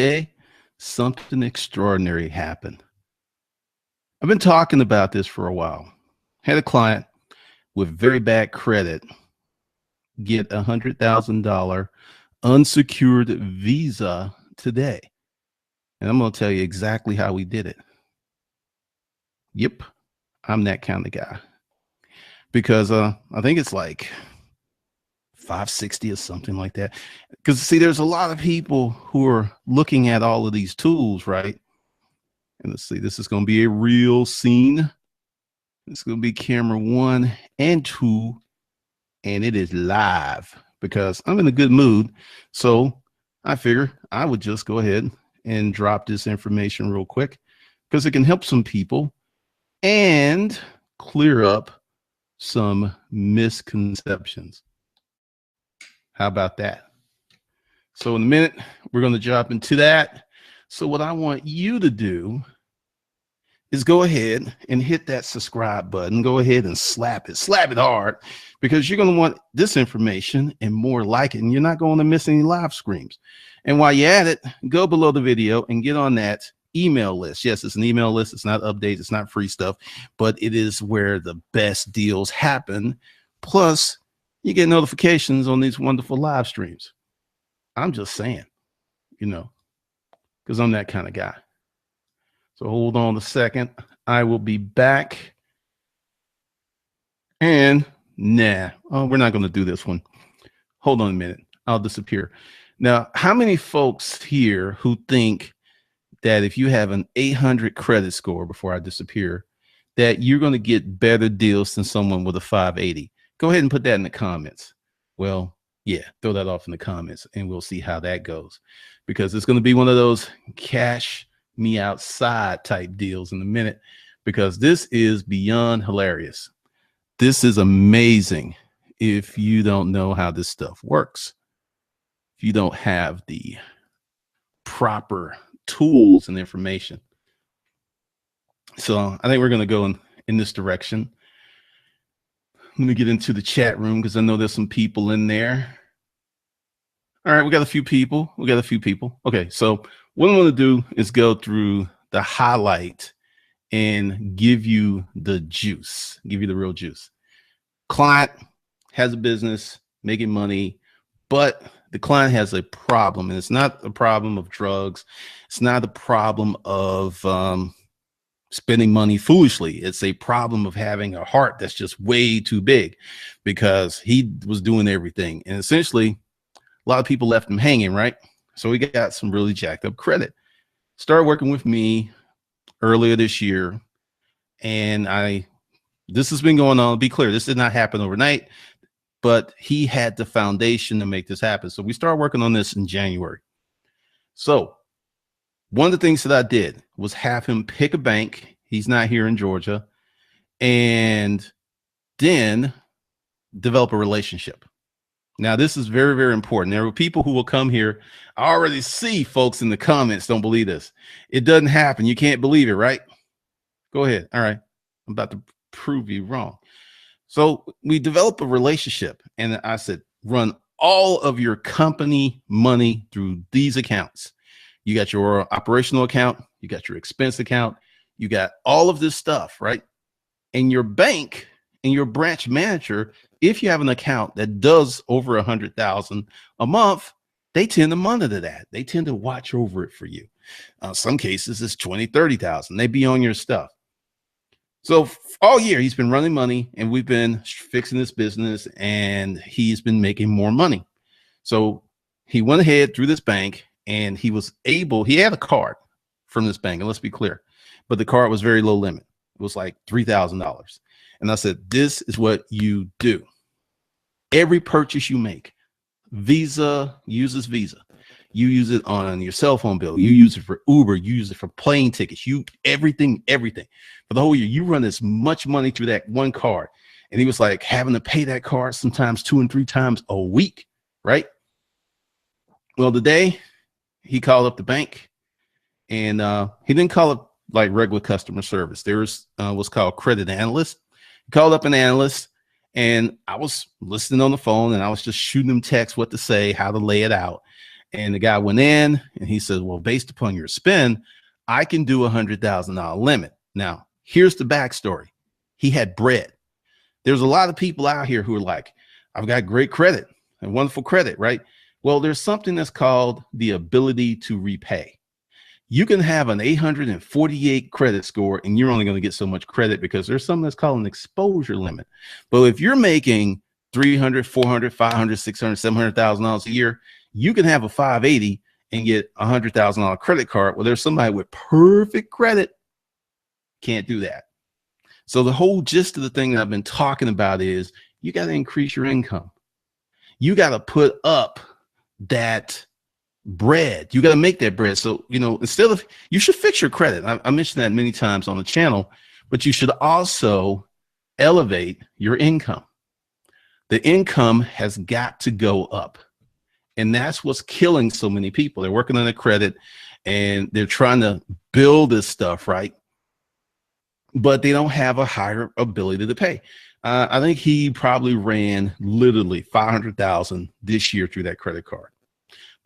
day, something extraordinary happened. I've been talking about this for a while. Had a client with very bad credit get $100,000 unsecured visa today. And I'm going to tell you exactly how we did it. Yep, I'm that kind of guy. Because I think it's like 560 or something like that. Because see, there's a lot of people who are looking at all of these tools, right? And let's see, this is going to be a real scene. It's going to be camera 1 and 2, and it is live because I'm in a good mood. So I figure I would just go ahead and drop this information real quick because it can help some people and clear up some misconceptions. How about that? So in a minute, we're going to jump into that. So what I want you to do is go ahead and hit that subscribe button. Go ahead and slap it hard, because you're going to want this information and more like it, and you're not going to miss any live streams. And while you're at it, go below the video and get on that email list. Yes, it's an email list. It's not updates. It's not free stuff, but it is where the best deals happen. Plus, you get notifications on these wonderful live streams. I'm just saying, because I'm that kind of guy. So hold on a second. I will be back. And we're not going to do this one. Hold on a minute. I'll disappear. Now, how many folks here who think that if you have an 800 credit score, before I disappear, that you're going to get better deals than someone with a 580? Go ahead and put that in the comments. Well, yeah, throw that off in the comments and we'll see how that goes, because it's going to be one of those cash me outside type deals in a minute, because this is beyond hilarious. This is amazing. If you don't know how this stuff works, if you don't have the proper tools and information. So I think we're going to go in this direction. Let me get into the chat room because I know there's some people in there. All right, we got a few people. Okay, so what I'm going to do is go through the highlight and give you the juice, give you the real juice. Client has a business, making money, but the client has a problem, and it's not a problem of drugs. It's not a problem of spending money foolishly. It's a problem of having a heart that's just way too big, because he was doing everything. And essentially, a lot of people left him hanging, right? So we got some really jacked up credit. Started working with me earlier this year, and this has been going on. Be clear, this did not happen overnight, but he had the foundation to make this happen. So we started working on this in January. So one of the things that I did was have him pick a bank. He's not here in Georgia. And then develop a relationship. Now, this is very, very important. There are people who will come here. I already see folks in the comments don't believe this. It doesn't happen. You can't believe it, right? Go ahead. All right. I'm about to prove you wrong. So we develop a relationship, and I said, run all of your company money through these accounts. You got your operational account, you got your expense account, you got all of this stuff, right? And your bank and your branch manager, if you have an account that does over 100,000 a month, they tend to monitor that. They tend to watch over it for you. Some cases it's 20, 30,000. They be on your stuff. So all year he's been running money, and we've been fixing this business, and he's been making more money. So he went ahead through this bank, and he had a card from this bank, and let's be clear, but the card was very low limit. It was like $3,000. And I said, this is what you do. Every purchase you make, Visa uses Visa. You use it on your cell phone bill. You use it for Uber. You use it for plane tickets. Everything for the whole year. You run as much money through that one card. And he was like having to pay that card sometimes 2 and 3 times a week, right? Well, today he called up the bank, and he didn't call up like regular customer service. There was what's called credit analyst. He called up an analyst, and I was listening on the phone, and I was just shooting him text what to say, how to lay it out. And the guy went in and he said, well, based upon your spend, I can do $100,000 limit. Now, here's the backstory. He had bread. There's a lot of people out here who are like, I've got great credit and wonderful credit, right? Well, there's something that's called the ability to repay. You can have an 848 credit score and you're only going to get so much credit because there's something that's called an exposure limit. But if you're making 300, 400, 500, 600, $700,000 a year, you can have a 580 and get a $100,000 credit card. Well, there's somebody with perfect credit can't do that. So the whole gist of the thing that I've been talking about is you got to increase your income. You got to put up that bread. You got to make that bread. So, you know, instead of, you should fix your credit. I mentioned that many times on the channel, but you should also elevate your income. The income has got to go up. And that's what's killing so many people. They're working on their credit and they're trying to build this stuff, right? But they don't have a higher ability to pay. I think he probably ran literally 500,000 this year through that credit card,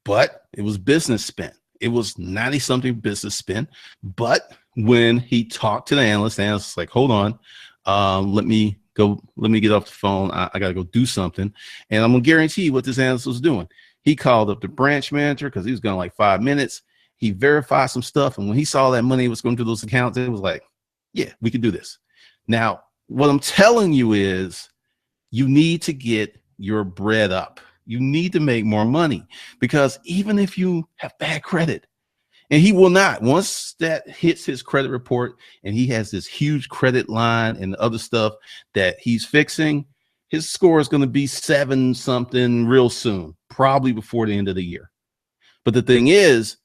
but it was business spent. It was 90 something business spent. But when he talked to the analyst was like, hold on, let me get off the phone. I got to go do something. And I'm gonna guarantee you what this analyst was doing. He called up the branch manager because he was gone like 5 minutes. He verified some stuff. And when he saw that money was going to those accounts, it was like, yeah, we can do this. Now, what I'm telling you is you need to get your bread up. You need to make more money, because even if you have bad credit, and he will not, once that hits his credit report and he has this huge credit line and other stuff that he's fixing, his score is going to be 7 something real soon, probably before the end of the year. But the thing is,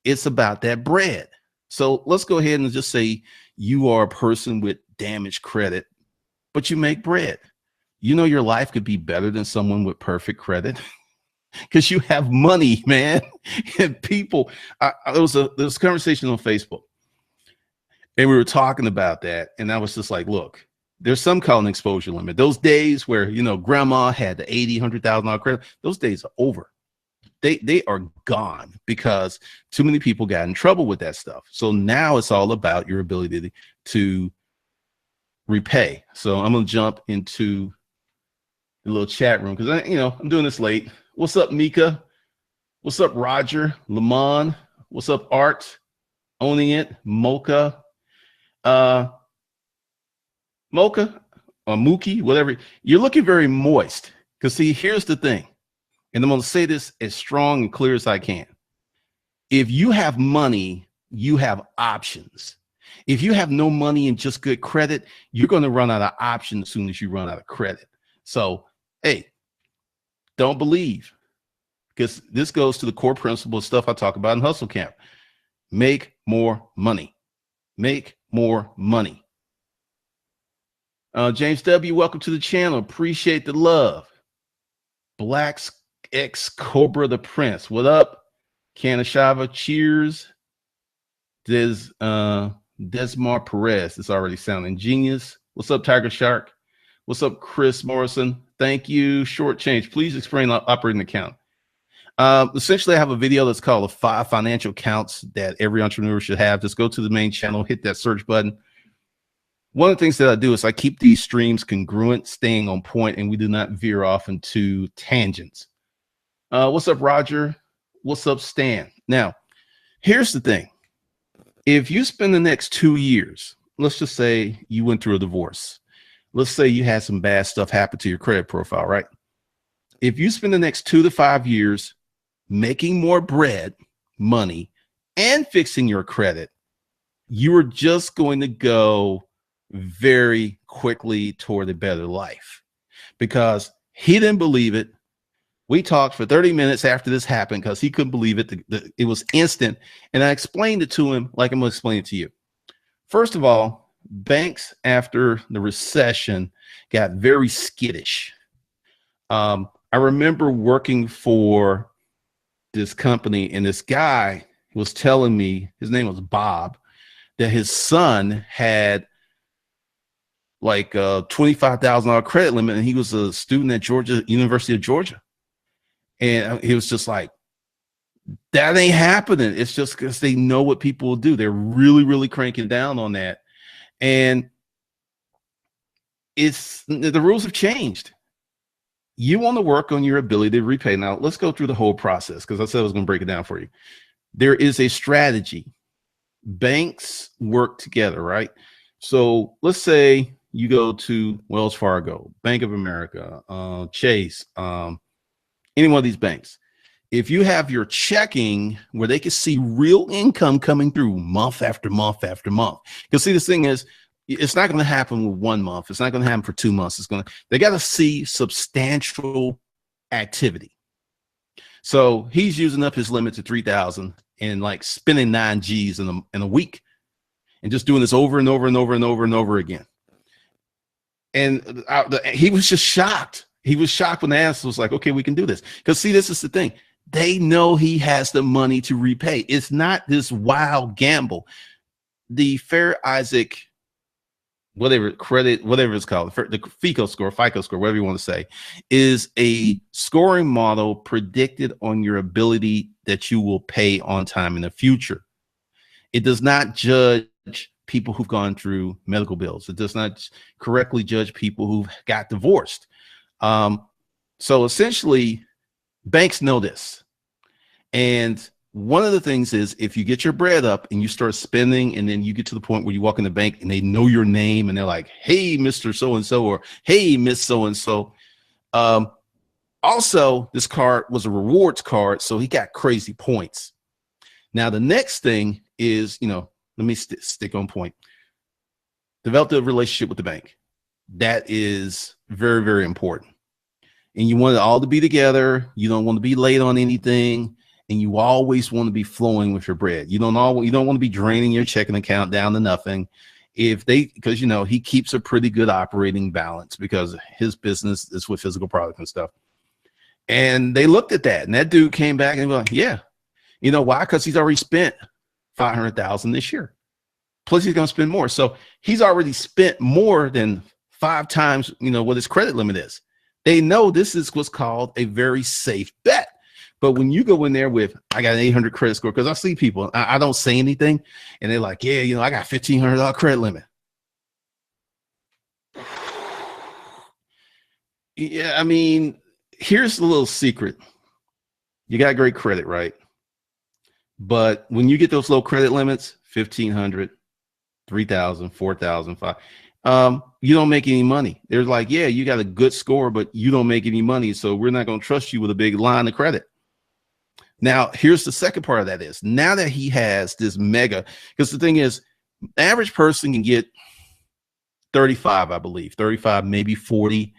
it's about that bread. So let's go ahead and just say you are a person with damaged credit, but you make bread. You know, your life could be better than someone with perfect credit because you have money, man. And people, there was a conversation on Facebook and we were talking about that. And I was just like, look, there's some called an exposure limit. Those days where, you know, grandma had the 80, $100,000 credit, those days are over. They are gone because too many people got in trouble with that stuff. So now it's all about your ability to repay. So I'm going to jump into the little chat room because I'm doing this late. What's up, Mika? What's up, Roger? Lamont? What's up, Art? Owning It? Mocha? Mocha or Mookie, whatever. You're looking very moist. Because see, here's the thing. And I'm going to say this as strong and clear as I can. If you have money, you have options. If you have no money and just good credit, you're going to run out of options as soon as you run out of credit. So, hey, don't believe, because this goes to the core principle of stuff I talk about in Hustle Camp. Make more money. Make more money. James W., welcome to the channel. Appreciate the love. Black's X Cobra the Prince. What up? Kanashava, cheers. Desmar Perez. It's already sounding genius. What's up, Tiger Shark? What's up, Chris Morrison? Thank you. Short change. Please explain operating account. Essentially, I have a video that's called the 5 financial accounts that every entrepreneur should have. Just go to the main channel, hit that search button. One of the things that I do is I keep these streams congruent, staying on point, and we do not veer off into tangents. What's up, Roger? What's up, Stan? Now, here's the thing. If you spend the next 2 years, let's just say you went through a divorce. Let's say you had some bad stuff happen to your credit profile, right? If you spend the next 2 to 5 years making more bread, money, and fixing your credit, you are just going to go very quickly toward a better life, because he didn't believe it. We talked for 30 minutes after this happened because he couldn't believe it. It was instant. And I explained it to him like I'm going to explain it to you. First of all, banks after the recession got very skittish. I remember working for this company, and this guy was telling me, his name was Bob, that his son had like a $25,000 credit limit, and he was a student at University of Georgia. And he was just like, That ain't happening. It's just because they know what people will do. They're really, really cranking down on that. And the rules have changed. You want to work on your ability to repay. Now, let's go through the whole process because I said I was going to break it down for you. There is a strategy. Banks work together, right? So let's say you go to Wells Fargo, Bank of America, Chase, any one of these banks. If you have your checking where they can see real income coming through month after month after month, because see, this thing is, it's not going to happen with 1 month. It's not going to happen for 2 months. They got to see substantial activity. So he's using up his limit to 3,000 and like spending 9 G's in a week and just doing this over and over and over and over and over again. And he was just shocked. He was shocked when the answer was like, okay, we can do this. Because see, this is the thing. They know he has the money to repay. It's not this wild gamble. The Fair Isaac, whatever it's called, the FICO score, whatever you want to say, is a scoring model predicted on your ability that you will pay on time in the future. It does not judge people who've gone through medical bills. It does not correctly judge people who've got divorced. So essentially, banks know this. And one of the things is if you get your bread up and you start spending, and then you get to the point where you walk in the bank and they know your name and they're like, hey, Mr. So-and-so, or hey, Miss So-and-so. Also, this card was a rewards card, so he got crazy points. Now, the next thing is, let me stick on point. Develop a relationship with the bank. That is very, very important. And you want it all to be together. You don't want to be late on anything. And you always want to be flowing with your bread. You don't want to be draining your checking account down to nothing. Because he keeps a pretty good operating balance because his business is with physical product and stuff. And they looked at that, and that dude came back and was like, yeah, you know why? Because he's already spent $500,000 this year. Plus he's going to spend more. So he's already spent more than 5 times, what his credit limit is. They know this is what's called a very safe bet. But when you go in there with, I got an 800 credit score, because I see people, I don't say anything, and they're like, yeah, I got $1,500 credit limit. Yeah, I mean, here's the little secret. You got great credit, right? But when you get those low credit limits, 1,500, 3,000, 4,000, 5,000, you don't make any money. They're like, yeah, you got a good score, but you don't make any money, so we're not going to trust you with a big line of credit. Now, here's the second part of that is, now that he has this mega, because the thing is, the average person can get 35, I believe, 35, maybe 40.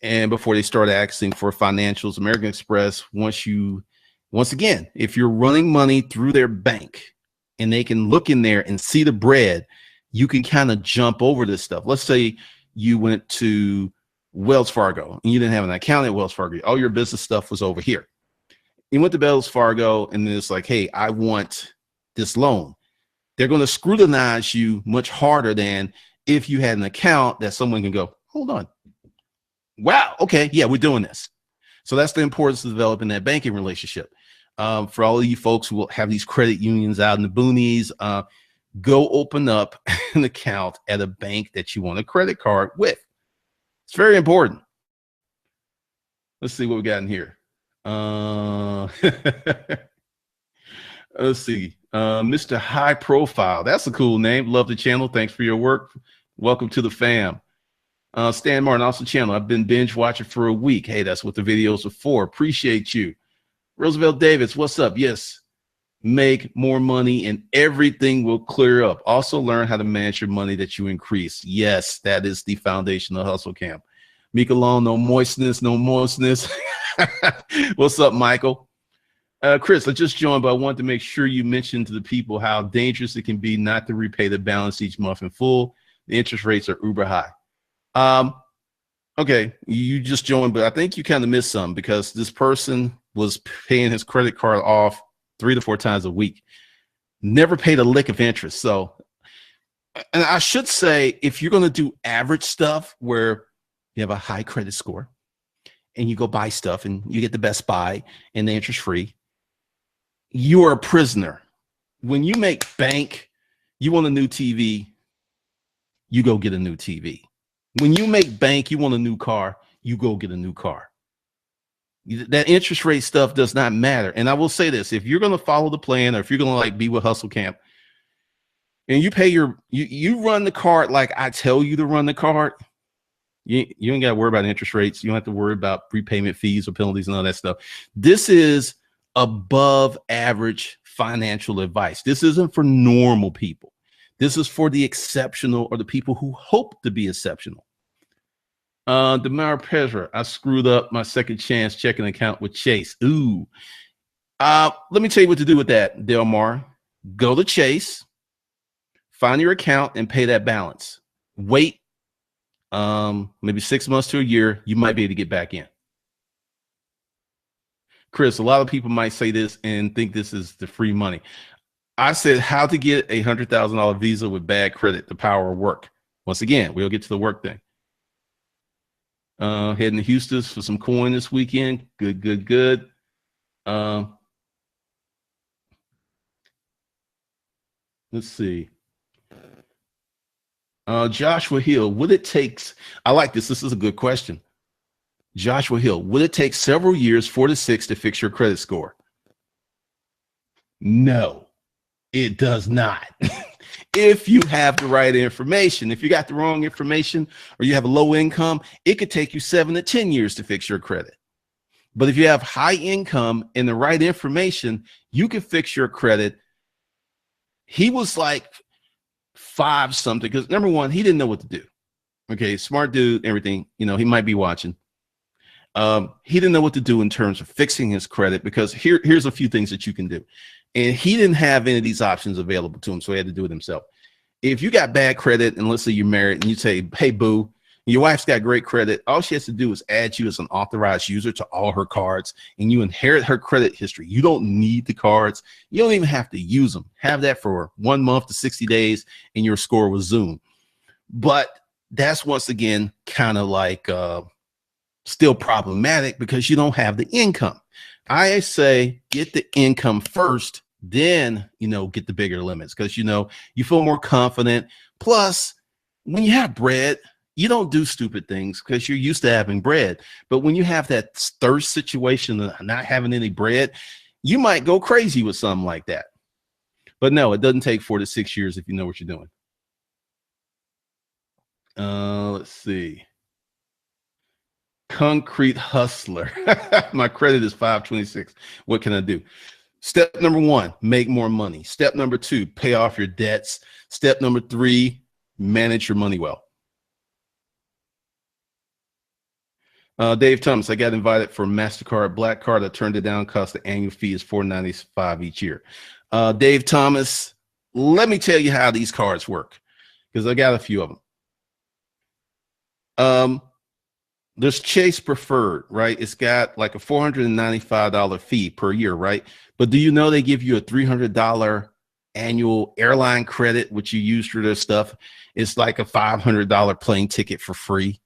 And before they start asking for financials, American Express, once again, if you're running money through their bank and they can look in there and see the bread, you can kind of jump over this stuff. Let's say you went to Wells Fargo and you didn't have an account at Wells Fargo. All your business stuff was over here. You went to Wells Fargo and then it's like, hey, I want this loan. They're going to scrutinize you much harder than if you had an account that someone can go, hold on. Wow. Okay. Yeah, we're doing this. So that's the importance of developing that banking relationship. For all of you folks who will have these credit unions out in the boonies, go open up an account at a bank that you want a credit card with. It's very important. Let's see what we got in here. Let's see. Mr. High Profile. That's a cool name. Love the channel. Thanks for your work. Welcome to the fam. Stan Martin, also channel. I've been binge watching for a week. Hey, that's what the videos are for. Appreciate you. Roosevelt Davis, what's up? Yes. Make more money and everything will clear up. Also learn how to manage your money that you increase. Yes, that is the foundation of Hustle Camp. Mika Long, no moistness, no moistness. What's up, Michael? Chris, I just joined, but I wanted to make sure you mentioned to the people how dangerous it can be not to repay the balance each month in full. The interest rates are uber high. Okay, you just joined, but I think you kind of missed some because this person was paying his credit card off 3 to 4 times a week, never paid a lick of interest. So, and I should say, if you're going to do average stuff where you have a high credit score and you go buy stuff and you get the Best Buy and the interest free, you are a prisoner. When you make bank, you want a new TV, you go get a new TV. When you make bank, you want a new car, you go get a new car. That interest rate stuff does not matter. And I will say this, if you're going to follow the plan, or if you're going to like be with Hustle Camp and you pay you run the card like I tell you to run the card, you ain't got to worry about interest rates. You don't have to worry about prepayment fees or penalties and all that stuff. This is above average financial advice. This isn't for normal people. This is for the exceptional, or the people who hope to be exceptional. Demar Pedra, I screwed up my second chance checking account with Chase. Ooh. Let me tell you what to do with that, Delmar. Go to Chase, find your account, and pay that balance. Wait maybe 6 months to a year, you might be able to get back in. Chris, a lot of people might say this and think this is the free money. I said how to get a $100,000 visa with bad credit, the power of work. Once again, we'll get to the work thing. Heading to Houston for some coin this weekend. Good. Let's see. Joshua Hill, would it take, I like this. This is a good question. Joshua Hill, would it take several years, 4 to 6, to fix your credit score? No, it does not. If you have the right information. If you got the wrong information, or you have a low income, it could take you 7 to 10 years to fix your credit. But if you have high income and the right information, you can fix your credit. He was like 5 something, because number one, he didn't know what to do. Okay, smart dude, everything, you know, he might be watching. He didn't know what to do in terms of fixing his credit, because here's a few things that you can do. And he didn't have any of these options available to him, so he had to do it himself. If you got bad credit, and let's say you're married, and you say, hey, boo, your wife's got great credit, all she has to do is add you as an authorized user to all her cards, and you inherit her credit history. You don't need the cards. You don't even have to use them. Have that for 1 month to 60 days, and your score will zoom. But that's, once again, kind of like still problematic, because you don't have the income. I say get the income first, then, you know, get the bigger limits, because, you know, you feel more confident. Plus, when you have bread, you don't do stupid things because you're used to having bread. But when you have that thirst situation of not having any bread, you might go crazy with something like that. But no, it doesn't take 4 to 6 years if you know what you're doing. Let's see. Concrete hustler. My credit is 526. What can I do? Step number 1, make more money. Step number 2, pay off your debts. Step number 3, manage your money well. Dave Thomas, I got invited for MasterCard Black Card. I turned it down because the annual fee is $495 each year. Dave Thomas, let me tell you how these cards work, because I got a few of them. There's Chase Preferred, right? It's got like a $495 fee per year, right? But do you know they give you a $300 annual airline credit, which you use for their stuff? It's like a $500 plane ticket for free.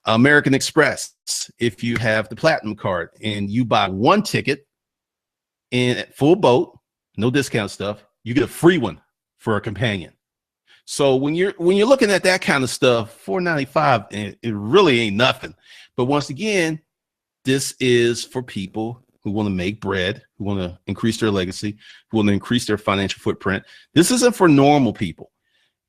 American Express, if you have the Platinum card and you buy 1 ticket in full boat, no discount stuff, you get a free one for a companion. So when you're looking at that kind of stuff, $495, it really ain't nothing. But once again, this is for people who want to make bread, who want to increase their legacy, who want to increase their financial footprint. This isn't for normal people,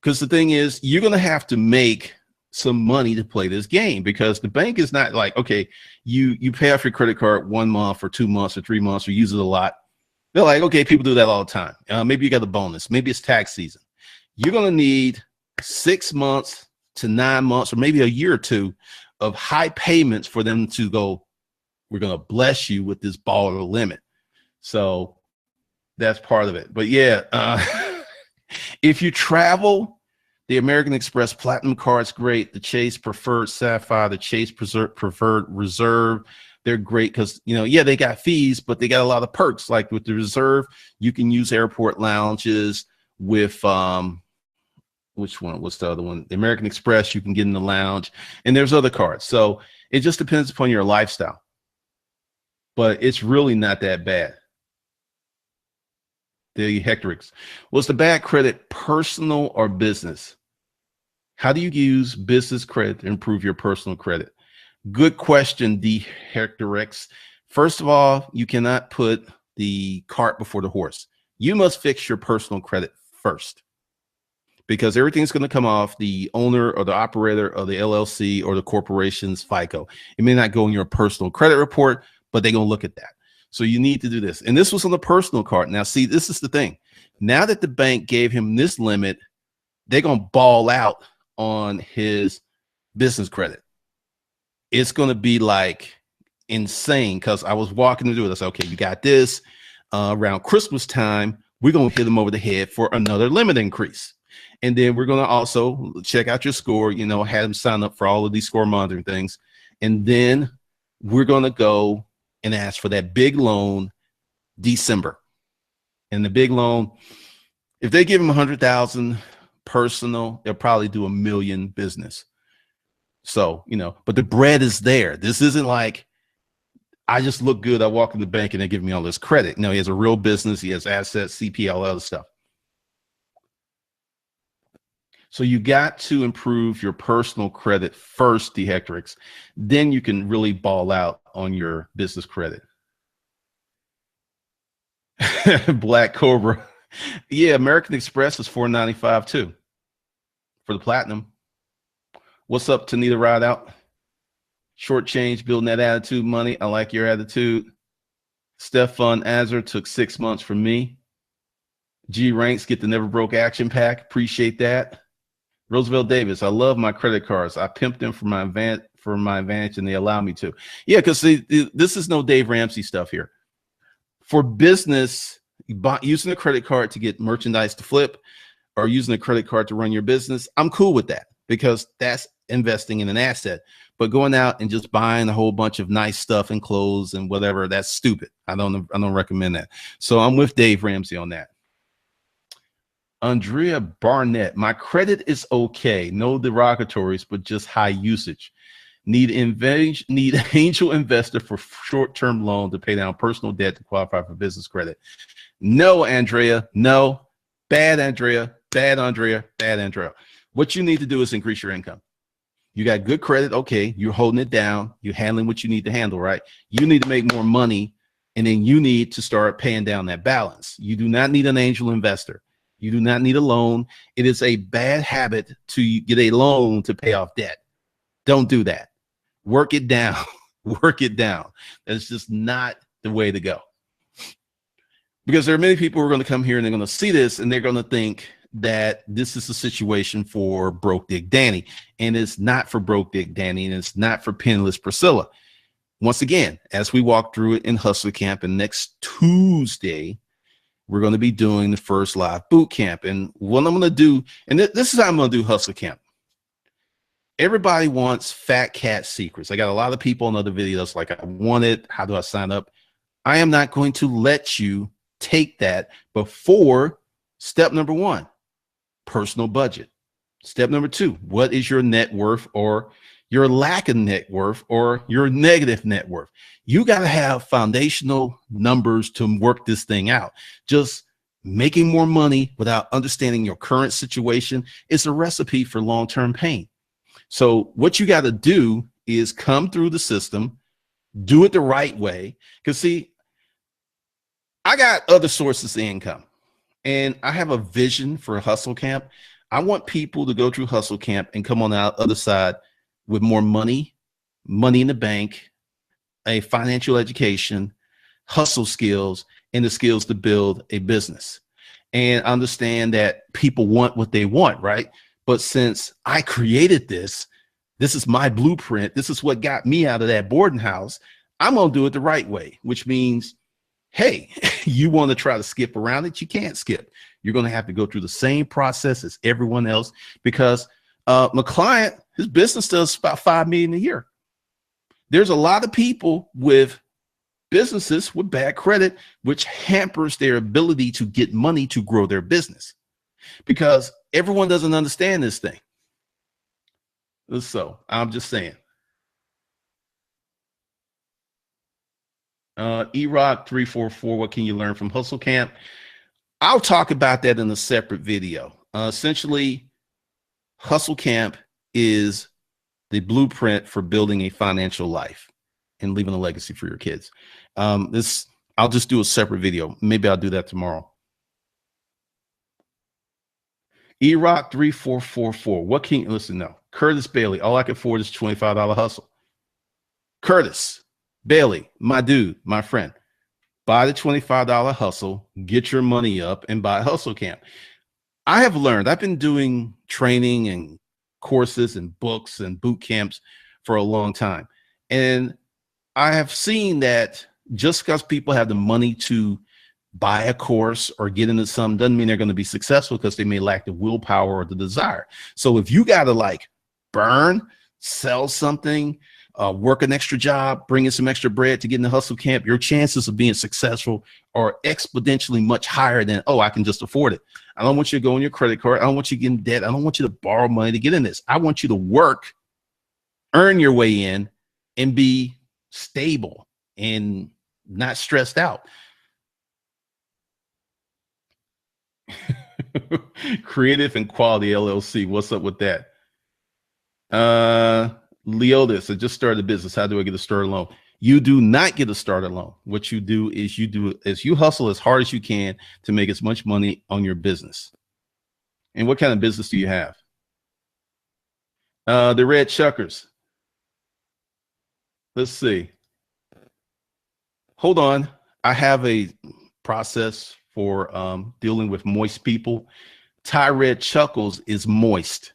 because the thing is, you're going to have to make some money to play this game, because the bank is not like, okay, you pay off your credit card 1 month or 2 months or 3 months or use it a lot. They're like, okay, people do that all the time. Maybe you got a bonus. Maybe it's tax season. You're going to need 6 months to 9 months, or maybe a year or 2 of high payments for them to go, we're going to bless you with this baller limit. So that's part of it. But yeah, if you travel, the American Express Platinum card's great. The Chase Preferred Sapphire, the Chase Preferred Reserve, they're great because, you know, yeah, they got fees, but they got a lot of perks. Like with the Reserve, you can use airport lounges. With which one? What's the other one? The American Express, you can get in the lounge, and there's other cards. So it just depends upon your lifestyle. But it's really not that bad. the Hectorix. Was the bad credit personal or business? How do you use business credit to improve your personal credit? Good question, the Hectorix. First of all, you cannot put the cart before the horse. You must fix your personal credit first, because everything's going to come off the owner or the operator of the LLC or the corporation's FICO. It may not go in your personal credit report, but they're going to look at that. So you need to do this. And this was on the personal card. Now, see, this is the thing. Now that the bank gave him this limit, they're going to ball out on his business credit. It's going to be like insane, because I was walking to do it. I said, okay, you got this. Around Christmas time, we're going to hit them over the head for another limit increase. And then we're going to also check out your score, you know, have them sign up for all of these score monitoring things. And then we're going to go and ask for that big loan December. And the big loan, if they give them 100,000 personal, they'll probably do $1 million business. So, you know, but the bread is there. This isn't like, I just look good, I walk in the bank and they give me all this credit. No, he has a real business, he has assets, CPA, all that other stuff. So you got to improve your personal credit first, the Hectorix. Then you can really ball out on your business credit. Black Cobra. Yeah, American Express is $4.95 too for the platinum. What's up, Tanita Rideout? Short change, building that attitude money. I like your attitude. Stefan Azar took 6 months from me. G Ranks, get the Never Broke Action Pack. Appreciate that. Roosevelt Davis, I love my credit cards. I pimp them for my advantage, and they allow me to. Yeah, because this is no Dave Ramsey stuff here. For business, using a credit card to get merchandise to flip, or using a credit card to run your business, I'm cool with that, because that's investing in an asset. But going out and just buying a whole bunch of nice stuff and clothes and whatever, that's stupid. I don't recommend that. So I'm with Dave Ramsey on that. Andrea Barnett, my credit is okay. No derogatories, but just high usage. Need angel investor for short-term loan to pay down personal debt to qualify for business credit. No, Andrea, no. Bad, Andrea, bad, Andrea, bad, Andrea. What you need to do is increase your income. You got good credit, okay, you're holding it down, you're handling what you need to handle, right? You need to make more money, and then you need to start paying down that balance. You do not need an angel investor. You do not need a loan. It is a bad habit to get a loan to pay off debt. Don't do that. Work it down. Work it down. That's just not the way to go. Because there are many people who are going to come here and they're going to see this and they're going to think that this is a situation for broke Dick Danny. And it's not for broke Dick Danny, and it's not for penniless Priscilla. Once again, as we walk through it in Hustler Camp, and next Tuesday, we're going to be doing the first live boot camp. And what I'm going to do, and this is how I'm going to do Hustler Camp. Everybody wants fat cat secrets. I got a lot of people in other videos like, I want it. How do I sign up? I am not going to let you take that before step number 1, personal budget. Step number 2, what is your net worth, or your lack of net worth, or your negative net worth? You got to have foundational numbers to work this thing out. Just making more money without understanding your current situation is a recipe for long-term pain. So what you got to do is come through the system, do it the right way. Because see, I got other sources of income, and I have a vision for Hustle Camp. I want people to go through Hustle Camp and come on the other side with more money, money in the bank, a financial education, hustle skills, and the skills to build a business. And understand that people want what they want, right? But since I created this is my blueprint. This is what got me out of that boarding house. I'm going to do it the right way, which means, hey, you want to try to skip around it? You can't skip. You're going to have to go through the same process as everyone else, because my client, his business does about $5 million a year. There's a lot of people with businesses with bad credit, which hampers their ability to get money to grow their business, because everyone doesn't understand this thing. So I'm just saying. E-Rock 344, what can you learn from Hustle Camp? I'll talk about that in a separate video. Essentially, Hustle Camp is the blueprint for building a financial life and leaving a legacy for your kids. This I'll just do a separate video. Maybe I'll do that tomorrow. E-Rock 3444. What can you listen? No, Curtis Bailey. All I can afford is $25 hustle. Curtis Bailey, my dude, my friend. Buy the $25 hustle, get your money up, and buy Hustle Camp. I have learned, I've been doing training and courses and books and boot camps for a long time. And I have seen that just because people have the money to buy a course or get into something doesn't mean they're going to be successful, because they may lack the willpower or the desire. So if you got to like burn, sell something, work an extra job, bring in some extra bread to get in the Hustle Camp, your chances of being successful are exponentially much higher than, oh, I can just afford it. I don't want you to go on your credit card. I don't want you to get in debt. I don't want you to borrow money to get in this. I want you to work, earn your way in, and be stable and not stressed out. Creative and Quality LLC. What's up with that? Leotis, I just started a business. How do I get a starter loan? You do not get a starter loan. What you do is you hustle as hard as you can to make as much money on your business. And what kind of business do you have? The Red Chuckers. Let's see. Hold on. I have a process for dealing with moist people. Ty Red Chuckles is moist.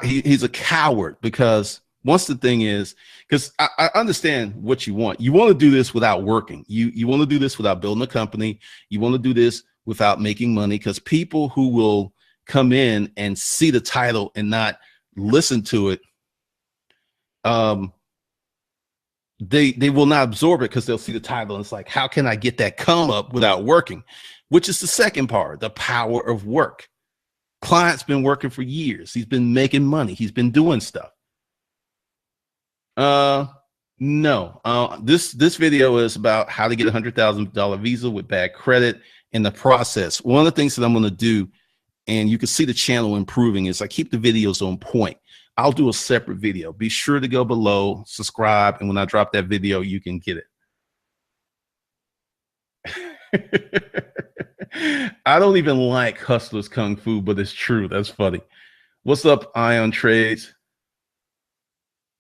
He's a coward, because once the thing is, because I understand what you want. You want to do this without working. You want to do this without building a company. You want to do this without making money, because people who will come in and see the title and not listen to it, they will not absorb it, because they'll see the title and it's like, how can I get that come up without working? Which is the second part, the power of work. Client's been working for years. He's been making money. He's been doing stuff. No. This video is about how to get $100,000 visa with bad credit in the process. One of the things that I'm going to do, and you can see the channel improving, is I keep the videos on point. I'll do a separate video. Be sure to go below, subscribe, and when I drop that video, you can get it. I don't even like Hustlers Kung Fu, but it's true. That's funny. What's up, Ion Trades?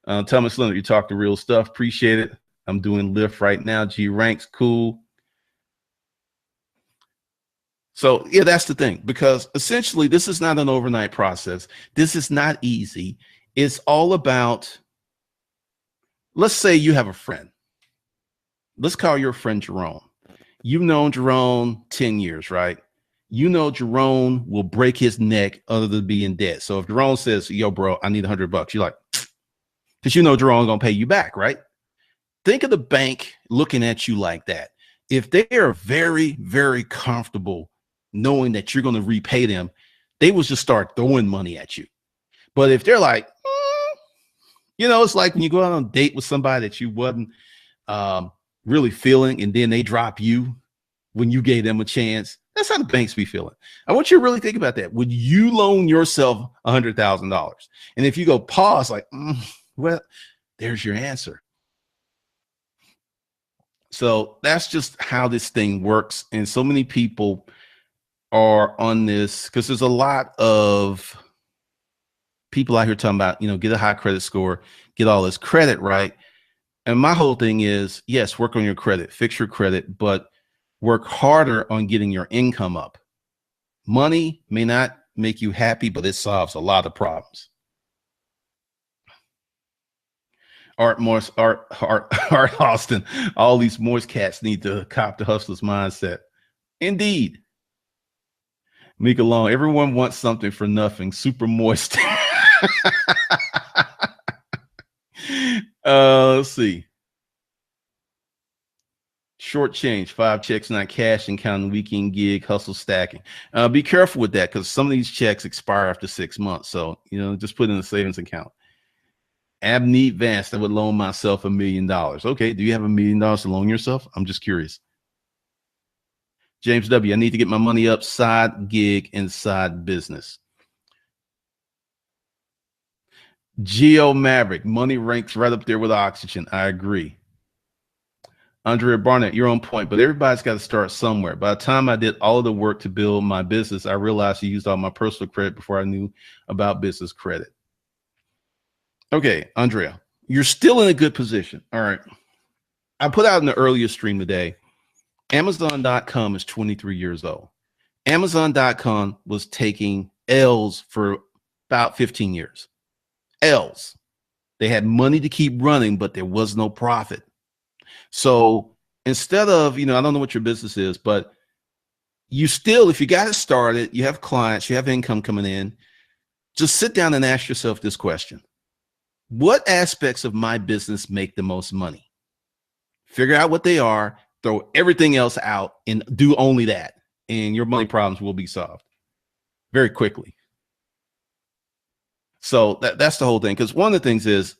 Thomas Leonard, you talk the real stuff. Appreciate it. I'm doing Lyft right now. G Ranks, cool. So yeah, that's the thing, because essentially this is not an overnight process. This is not easy. It's all about, let's say you have a friend. Let's call your friend Jerome. You've known Jerome 10 years, right? You know Jerome will break his neck other than be in debt. So if Jerome says, yo, bro, I need $100, you're like, because you know Jerome gonna pay you back, right? Think of the bank looking at you like that. If they are very, very comfortable knowing that you're going to repay them, they will just start throwing money at you. But if they're like, you know, it's like when you go out on a date with somebody that you wasn't really feeling, and then they drop you when you gave them a chance. That's how the banks be feeling. I want you to really think about that. Would you loan yourself $100,000? And if you go pause, like, well, there's your answer. So that's just how this thing works. And so many people are on this because there's a lot of people out here talking about, you know, get a high credit score, get all this credit, right? And my whole thing is, yes, work on your credit, fix your credit, but work harder on getting your income up. Money may not make you happy, but it solves a lot of problems. Art Morse, Art Austin, all these Morse cats need to cop the hustler's mindset. Indeed. Mika Long, everyone wants something for nothing. Super moist. Let's see. Short change, 5 checks, not cash, and counting weekend gig, hustle stacking. Be careful with that, because some of these checks expire after 6 months. So, you know, just put in a savings account. Abneet Vance, I would loan myself $1 million. Okay, do you have $1 million to loan yourself? I'm just curious. James W., I need to get my money up, side gig and side business. Geo Maverick, money ranks right up there with oxygen. I agree. Andrea Barnett, you're on point, but everybody's got to start somewhere. By the time I did all of the work to build my business, I realized I used all my personal credit before I knew about business credit. Okay, Andrea, you're still in a good position. All right. I put out in the earlier stream today, Amazon.com is 23 years old. Amazon.com was taking L's for about 15 years. L's. They had money to keep running, but there was no profit. So instead of, I don't know what your business is, but you still, if you got it started, you have clients, you have income coming in, just sit down and ask yourself this question. What aspects of my business make the most money? Figure out what they are, throw everything else out and do only that. And your money problems will be solved very quickly. So that's the whole thing. Because one of the things is,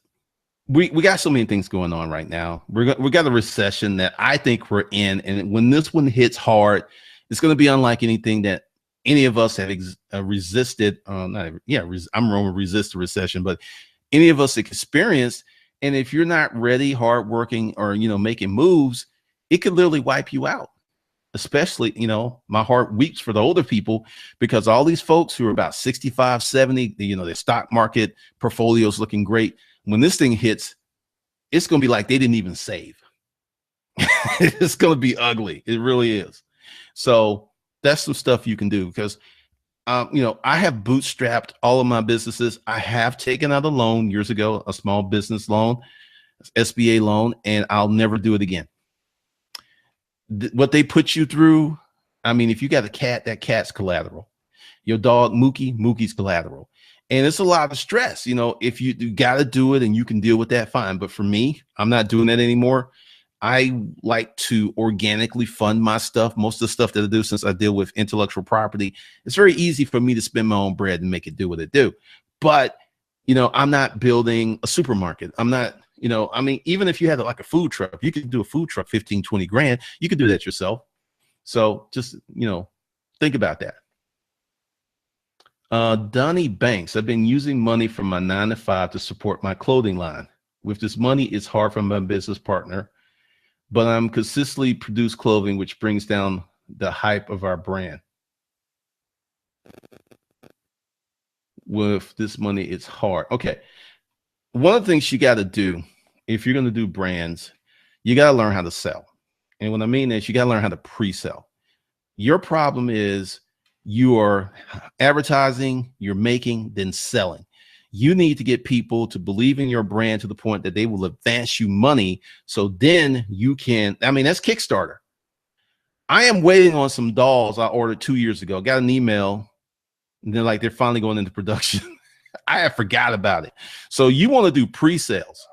we got so many things going on right now. We got a recession that I think we're in, and when this one hits hard, it's going to be unlike anything that any of us have resisted. I'm going to resist the recession, but any of us experienced. And if you're not ready, hardworking, or making moves, it could literally wipe you out. Especially, my heart weeps for the older people, because all these folks who are about 65, 70, their stock market portfolios looking great. When this thing hits, it's going to be like they didn't even save. It's going to be ugly. It really is. So that's some stuff you can do, because, I have bootstrapped all of my businesses. I have taken out a loan years ago, a small business loan, SBA loan, and I'll never do it again. What they put you through, if you got a cat, that cat's collateral. Your dog, Mookie's collateral. And it's a lot of stress. If you got to do it and you can deal with that, fine. But for me, I'm not doing that anymore. I like to organically fund my stuff. Most of the stuff that I do, since I deal with intellectual property, it's very easy for me to spend my own bread and make it do what it do. But, I'm not building a supermarket. I'm not, even if you had like a food truck, you could do a food truck, 15, 20 grand. You could do that yourself. So just, think about that. Donnie Banks, I've been using money from my 9-to-5 to support my clothing line. With this money, it's hard for my business partner, but I'm consistently produce clothing, which brings down the hype of our brand. With this money, it's hard. Okay. One of the things you got to do, if you're going to do brands, you got to learn how to sell. And what I mean is, you got to learn how to pre-sell. Your problem is, you are advertising, you're making, then selling. You need to get people to believe in your brand to the point that they will advance you money. So then you can, that's Kickstarter. I am waiting on some dolls I ordered 2 years ago. Got an email, and they're finally going into production. I have forgot about it. So you want to do pre-sales.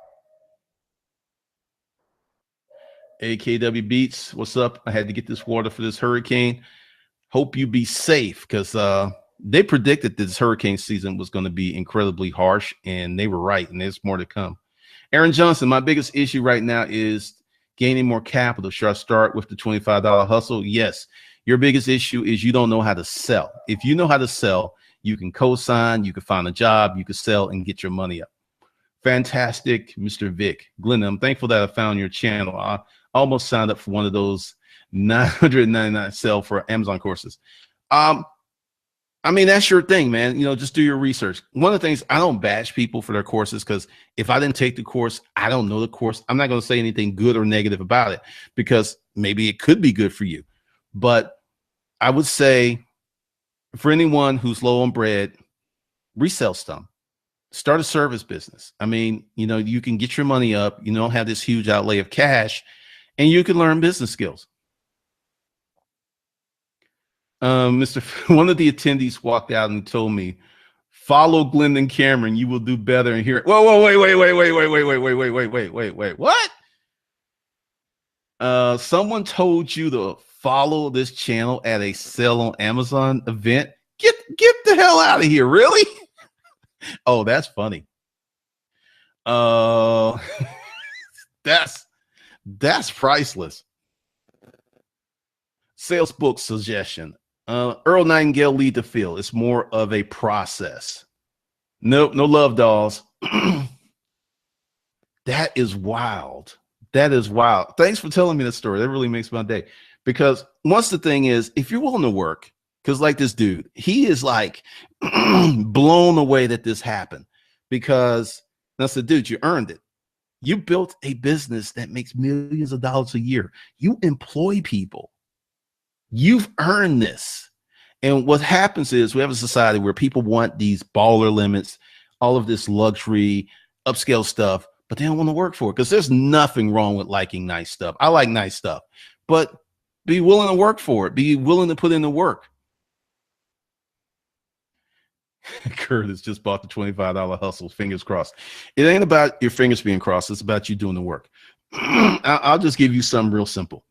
AKW Beats, what's up? I had to get this water for this hurricane. Hope you be safe, because they predicted this hurricane season was going to be incredibly harsh, and they were right, and there's more to come. Aaron Johnson, my biggest issue right now is gaining more capital. Should I start with the $25 hustle? Yes. Your biggest issue is you don't know how to sell. If you know how to sell, you can co-sign, you can find a job, you can sell and get your money up. Fantastic, Mr. Vic. Glenda, I'm thankful that I found your channel. I almost signed up for one of those 999 sell for Amazon courses. That's your thing, man. Just do your research. One of the things, I don't bash people for their courses, because if I didn't take the course, I don't know the course. I'm not going to say anything good or negative about it, because maybe it could be good for you. But I would say, for anyone who's low on bread, resell stuff. Start a service business. You can get your money up. You don't have this huge outlay of cash, and you can learn business skills. One of the attendees walked out and told me, follow Glendon Cameron, you will do better. And here, whoa, wait. What? Someone told you to follow this channel at a sell on Amazon event? Get the hell out of here. Really? Oh, that's funny. That's priceless. Sales book suggestion. Earl Nightingale, Lead the Field. It's more of a process. Nope, no love dolls. That is wild. That is wild. Thanks for telling me the story. That really makes my day. Because once the thing is, if you're willing to work, because like this dude, he is like blown away that this happened. Because I said, dude, you earned it. You built a business that makes millions of dollars a year. You employ people. You've earned this. And what happens is we have a society where people want these baller limits, all of this luxury, upscale stuff, but they don't want to work for it because there's nothing wrong with liking nice stuff. I like nice stuff, but be willing to work for it. Be willing to put in the work. Curtis just bought the $25 hustle. Fingers crossed. It ain't about your fingers being crossed. It's about you doing the work. I'll just give you something real simple.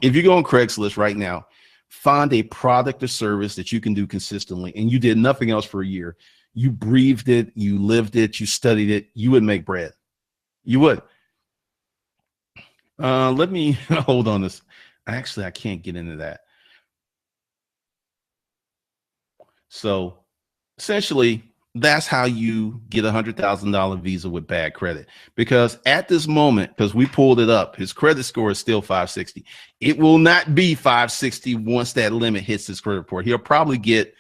If you go on Craigslist right now, find a product or service that you can do consistently, and you did nothing else for a year. You breathed it, you lived it, you studied it, you would make bread. You would. Let me hold on this. Actually, I can't get into that. So essentially, that's how you get $100,000 Visa with bad credit. Because at this moment, because we pulled it up, his credit score is still 560. It will not be 560 once that limit hits his credit report. He'll probably get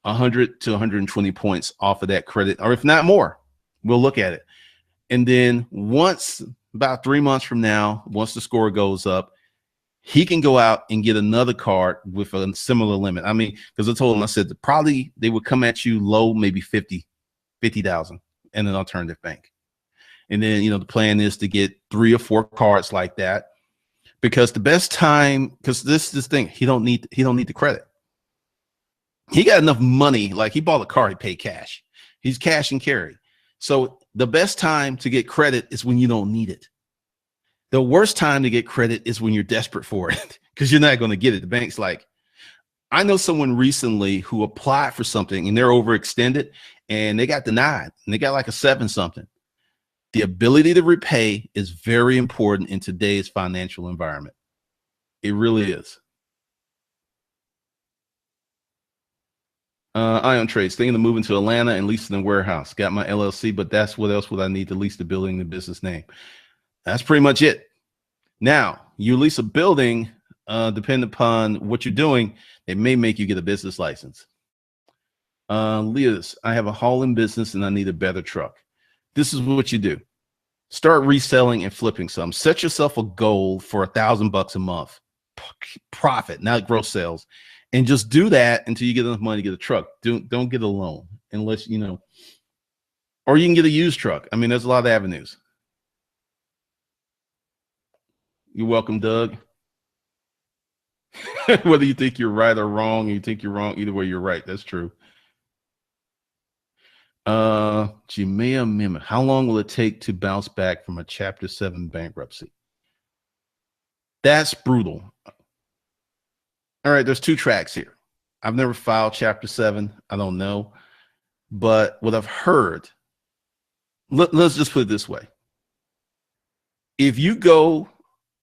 100 to 120 points off of that credit, or if not more. We'll look at it. And then once, about 3 months from now, once the score goes up, he can go out and get another card with a similar limit. I mean, because I told him, I said, probably they would come at you low, maybe 50,000 in an alternative bank. And then, the plan is to get 3 or 4 cards like that, because the best time, because this thing, he don't need the credit. He got enough money. Like, he bought a car, he paid cash. He's cash and carry. So the best time to get credit is when you don't need it. The worst time to get credit is when you're desperate for it, because you're not going to get it. The bank's like, I know someone recently who applied for something and they're overextended and they got denied and they got like a 7 something. The ability to repay is very important in today's financial environment. It really is. Ion Trades, thinking of moving to Atlanta and leasing a warehouse. Got my LLC, but that's what else would I need to lease the building, the business name? That's pretty much it. Now, you lease a building, depending upon what you're doing, it may make you get a business license. Leah's, I have a hauling business and I need a better truck. This is what you do. Start reselling and flipping some. Set yourself a goal for $1,000 a month profit, not gross sales, and just do that until you get enough money to get a truck. Don't get a loan unless or you can get a used truck. I mean, there's a lot of avenues. You're welcome, Doug. Whether you think you're right or wrong, you think you're wrong, either way, you're right. That's true. Jimea Mimit, how long will it take to bounce back from a Chapter 7 bankruptcy? That's brutal. All right, there's 2 tracks here. I've never filed Chapter 7. I don't know. But what I've heard, let's just put it this way. If you go,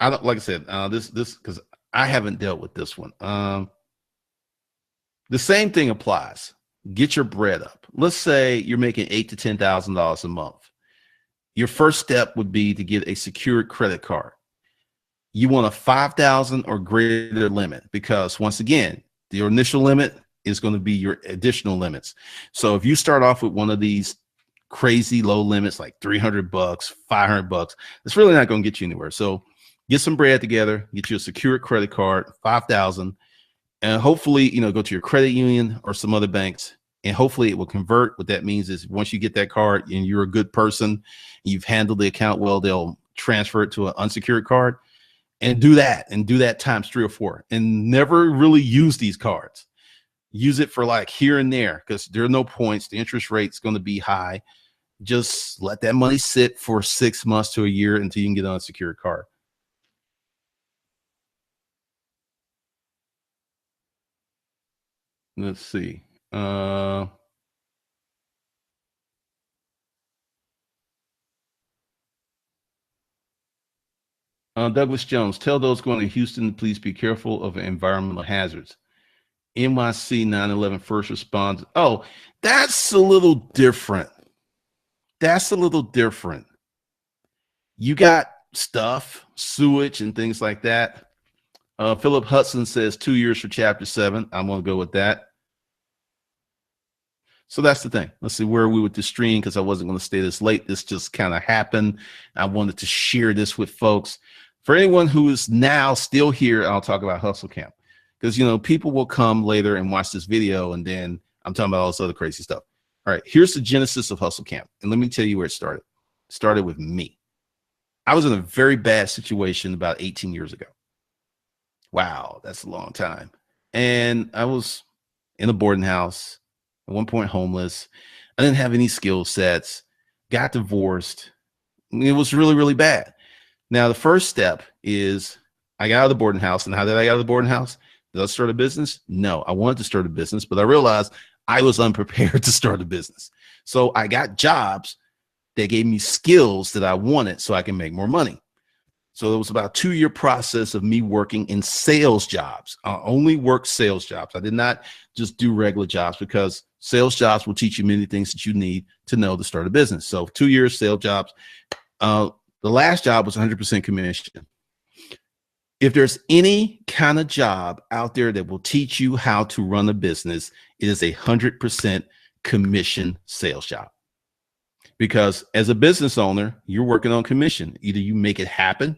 I don't, like I said, this because I haven't dealt with this one. The same thing applies. Get your bread up. Let's say you're making $8,000 to $10,000 a month. Your first step would be to get a secured credit card. You want a 5,000 or greater limit, because once again, your initial limit is going to be your additional limits. So if you start off with one of these crazy low limits, like $300, $500, it's really not going to get you anywhere. So get some bread together, get you a secured credit card, 5,000, and hopefully, go to your credit union or some other banks, and hopefully it will convert. What that means is once you get that card and you're a good person, you've handled the account well, they'll transfer it to an unsecured card, and do that times 3 or 4, and never really use these cards. Use it for like here and there, because there are no points. The interest rate's going to be high. Just let that money sit for 6 months to a year until you can get an unsecured card. Let's see. Douglas Jones, tell those going to Houston, please be careful of environmental hazards. NYC 9/11 first responders. Oh, that's a little different. That's a little different. You got stuff, sewage, and things like that. Philip Hudson says 2 years for chapter 7. I'm going to go with that. So that's the thing. Let's see where we with the stream, because I wasn't going to stay this late. This just kind of happened. I wanted to share this with folks. For anyone who is now still here, I'll talk about Hustle Camp, because people will come later and watch this video, and then I'm talking about all this other crazy stuff. All right, here's the genesis of Hustle Camp, and let me tell you where it started. It started with me. I was in a very bad situation about 18 years ago. Wow, that's a long time. And I was in a boarding house, at one point homeless. I didn't have any skill sets, got divorced. It was really, really bad. Now, the first step is I got out of the boarding house. And how did I get out of the boarding house? Did I start a business? No, I wanted to start a business, but I realized I was unprepared to start a business. So I got jobs that gave me skills that I wanted so I can make more money. So it was about a 2-year process of me working in sales jobs. I only worked sales jobs. I did not just do regular jobs, because sales jobs will teach you many things that you need to know to start a business. So 2 years sales jobs. The last job was 100% commission. If there's any kind of job out there that will teach you how to run a business, it is 100% commission sales job. Because as a business owner, you're working on commission. Either you make it happen,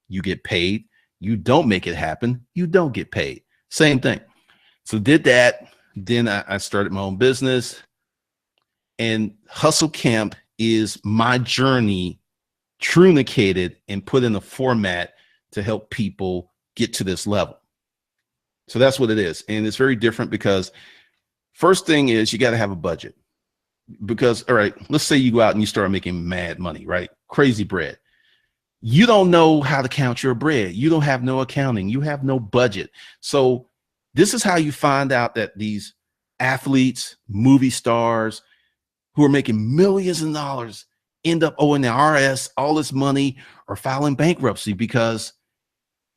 you get paid. You don't make it happen, you don't get paid. Same thing. So did that. Then I started my own business. And Hustle Camp is my journey trunicated and put in a format to help people get to this level. So that's what it is. And it's very different, because first thing is you got to have a budget. Because, all right, let's say you go out and you start making mad money, right? Crazy bread. You don't know how to count your bread. You don't have no accounting. You have no budget. So this is how you find out that these athletes, movie stars who are making millions of dollars end up owing the IRS all this money or filing bankruptcy, because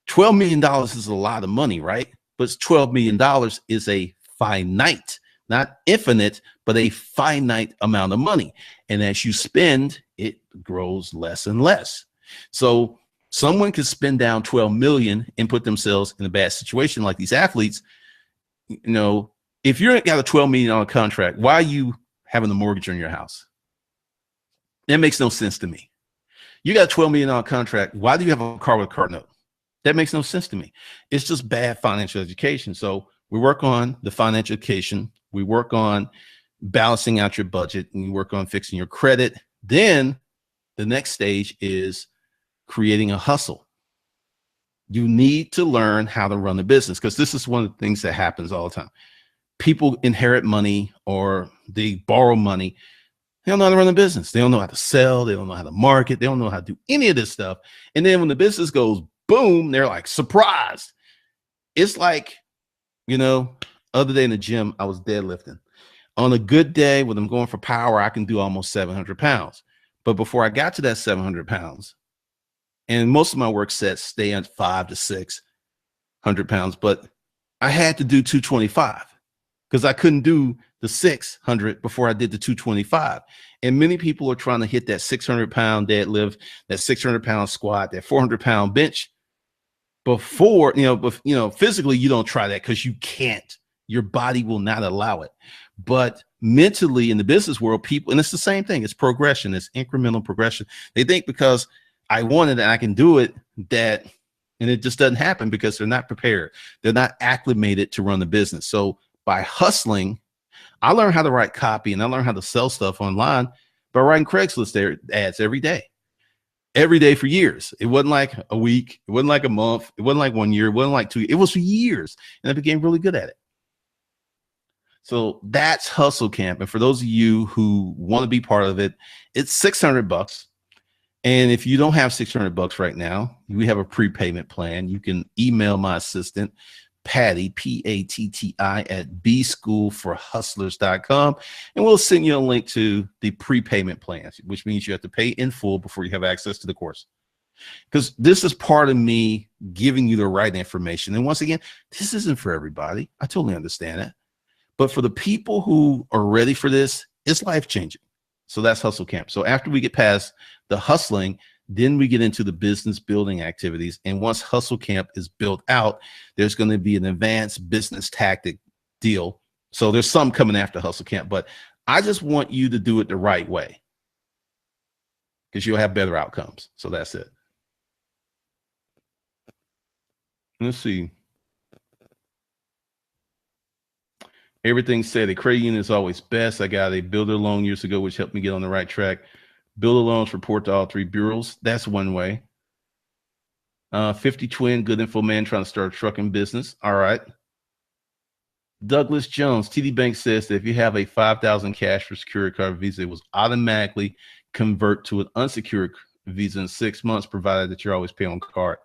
$12 million is a lot of money, right? But $12 million is a finite, not infinite, but a finite amount of money. And as you spend, it grows less and less. So someone could spend down 12 million and put themselves in a bad situation, like these athletes. If you're got a $12 million contract, why are you having a mortgage on your house? That makes no sense to me. You got a $12 million contract. Why do you have a car with a car note? That makes no sense to me. It's just bad financial education. So we work on the financial education. We work on balancing out your budget, and you work on fixing your credit. Then the next stage is creating a hustle. You need to learn how to run a business, because this is one of the things that happens all the time. People inherit money or they borrow money. They don't know how to run a business. They don't know how to sell. They don't know how to market. They don't know how to do any of this stuff. And then when the business goes boom, they're like surprised. It's like, other day in the gym, I was deadlifting. On a good day when I'm going for power, I can do almost 700 pounds. But before I got to that 700 pounds, and most of my work sets stay at 500 to 600 pounds, but I had to do 225 because I couldn't do the 600 before I did the 225. And many people are trying to hit that 600-pound deadlift, that 600-pound squat, that 400-pound bench before, physically you don't try that because you can't. Your body will not allow it. But mentally in the business world, people, and it's the same thing, it's progression, it's incremental progression. They think because I want it and I can do it, and it just doesn't happen because they're not prepared. They're not acclimated to run the business. So by hustling, I learned how to write copy and I learned how to sell stuff online by writing Craigslist ads every day for years. It wasn't like a week. It wasn't like a month. It wasn't like 1 year. It wasn't like 2 years. It was for years. And I became really good at it. So that's Hustle Camp. And for those of you who want to be part of it, it's $600. And if you don't have $600 right now, we have a prepayment plan. You can email my assistant, Patty, Patti, at bschoolforhustlers.com. And we'll send you a link to the prepayment plans, which means you have to pay in full before you have access to the course. because this is part of me giving you the right information. And once again, this isn't for everybody. I totally understand that. But for the people who are ready for this, it's life changing. So that's Hustle Camp. So after we get past the hustling, then we get into the business building activities. And once Hustle Camp is built out, there's going to be an advanced business tactic deal. So there's some coming after Hustle Camp, but I just want you to do it the right way because you'll have better outcomes. So that's it. Let's see. Everything said a credit union is always best. I got a builder loan years ago, which helped me get on the right track. Builder loans report to all 3 bureaus. That's one way. 50 Twin, good info man, trying to start a trucking business. All right. Douglas Jones, TD Bank says that if you have a 5,000 cash for security card Visa, it will automatically convert to an unsecured Visa in 6 months, provided that you're always paying on card.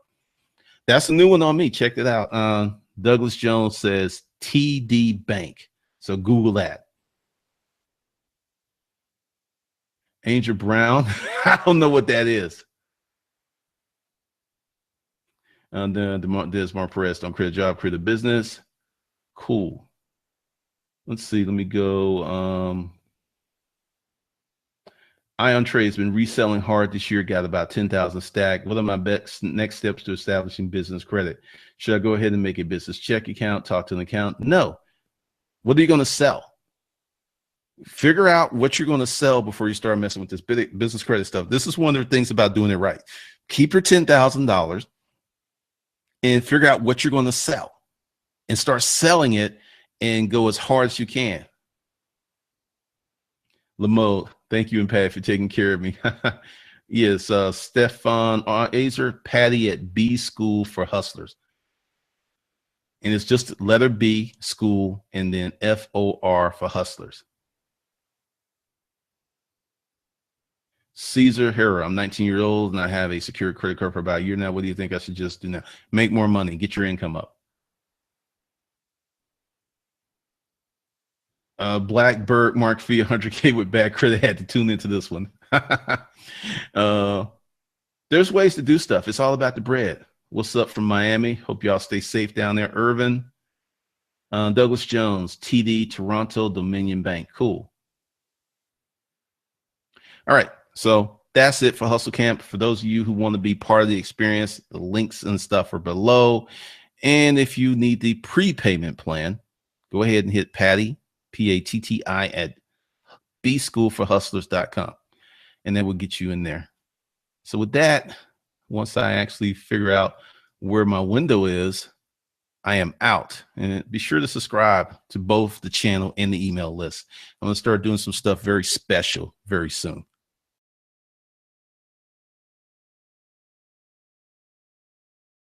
That's a new one on me. Check it out. Douglas Jones says TD Bank. So Google that. Angel Brown. I don't know what that is. And then Desmond Perez, don't create a job, create a business. Cool. Let's see. Let me go. Ion Trade has been reselling hard this year, got about 10,000 stack. What are my next steps to establishing business credit? Should I go ahead and make a business check account, talk to an account? No. What are you going to sell? Figure out what you're going to sell before you start messing with this business credit stuff. This is one of the things about doing it right. Keep your $10,000 and figure out what you're going to sell and start selling it and go as hard as you can. Lamode, thank you and Pat for taking care of me. Yes, Stefan Azer, Patty at B School for Hustlers. And it's just letter B, school, and then FOR for Hustlers. Caesar Hera, I'm 19 years old and I have a secured credit card for about a year now. What do you think I should just do now? Make more money, get your income up. Blackbird Mark V 100K with bad credit had to tune into this one. There's ways to do stuff. It's all about the bread. What's up from Miami? Hope y'all stay safe down there. Irvin, Douglas Jones, TD, Toronto, Dominion Bank. Cool. All right. So that's it for Hustle Camp. For those of you who want to be part of the experience, the links and stuff are below. And if you need the prepayment plan, go ahead and hit Patty, P-A-T-T-I at bschoolforhustlers.com. And that will get you in there. So with that, once I actually figure out where my window is, I am out. And be sure to subscribe to both the channel and the email list. I'm going to start doing some stuff very special very soon.